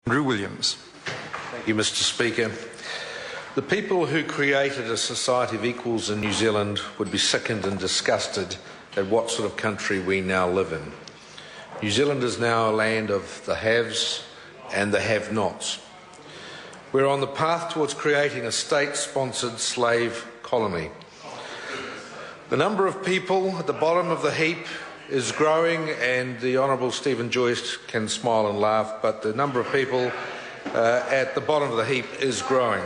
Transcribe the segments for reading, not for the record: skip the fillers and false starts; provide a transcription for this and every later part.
Andrew Williams. Thank you, Mr. Speaker. The people who created a society of equals in New Zealand would be sickened and disgusted at what sort of country we now live in. New Zealand is now a land of the haves and the have-nots. We're on the path towards creating a state-sponsored slave colony. The number of people at the bottom of the heap is growing, and the Honourable Stephen Joyce can smile and laugh, but the number of people at the bottom of the heap is growing.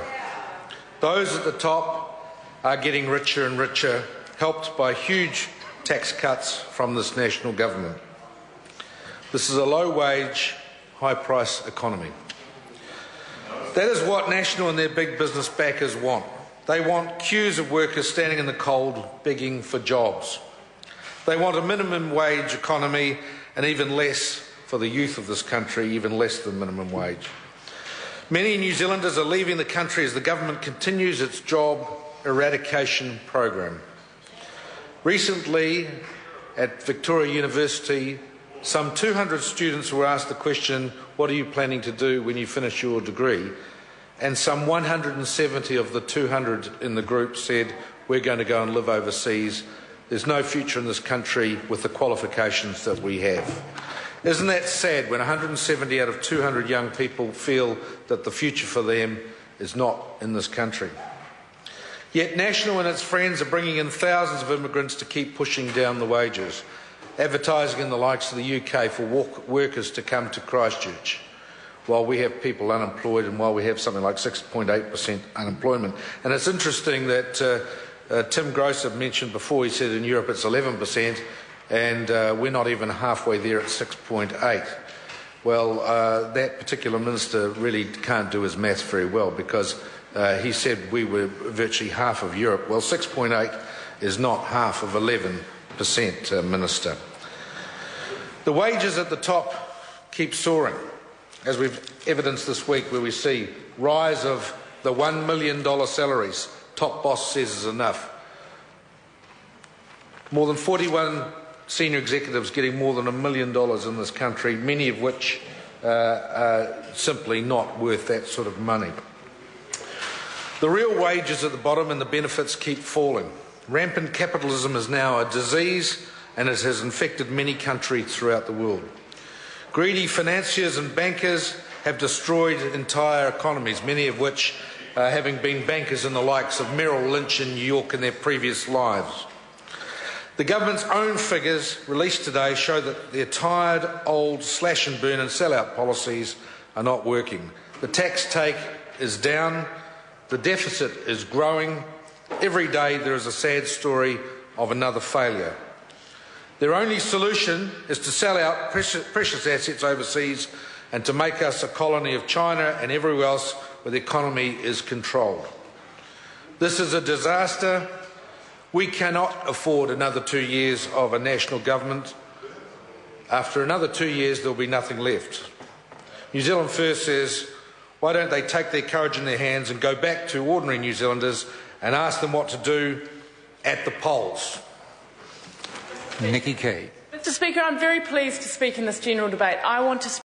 Those at the top are getting richer and richer, helped by huge tax cuts from this national government. This is a low-wage, high-price economy. That is what National and their big business backers want. They want queues of workers standing in the cold begging for jobs. They want a minimum wage economy, and even less for the youth of this country, even less than minimum wage. Many New Zealanders are leaving the country as the government continues its job eradication program. Recently, at Victoria University, some 200 students were asked the question, "What are you planning to do when you finish your degree?" And some 170 of the 200 in the group said, "We're going to go and live overseas. There's no future in this country with the qualifications that we have." Isn't that sad when 170 out of 200 young people feel that the future for them is not in this country? Yet National and its friends are bringing in thousands of immigrants to keep pushing down the wages, advertising in the likes of the UK for workers to come to Christchurch, while we have people unemployed and while we have something like 6.8% unemployment. And it's interesting that Tim Grosser mentioned before, he said in Europe it's 11%, and we're not even halfway there at 6.8. Well, that particular minister really can't do his maths very well, because he said we were virtually half of Europe. Well, 6.8 is not half of 11%, Minister. The wages at the top keep soaring, as we've evidenced this week, where we see rise of the $1 million salaries. Top boss says is enough. More than 41 senior executives getting more than $1 million in this country, many of which are simply not worth that sort of money. The real wages at the bottom and the benefits keep falling. Rampant capitalism is now a disease, and it has infected many countries throughout the world. Greedy financiers and bankers have destroyed entire economies, many of which having been bankers in the likes of Merrill Lynch in New York in their previous lives. The government's own figures released today show that their tired, old slash and burn and sell-out policies are not working. The tax take is down, the deficit is growing. Every day there is a sad story of another failure. Their only solution is to sell out precious assets overseas and to make us a colony of China and everywhere else where the economy is controlled. This is a disaster. We cannot afford another 2 years of a national government. After another 2 years, there will be nothing left. New Zealand First says, why don't they take their courage in their hands and go back to ordinary New Zealanders and ask them what to do at the polls? Nikki Kay. Mr. Speaker, I'm very pleased to speak in this general debate. I want to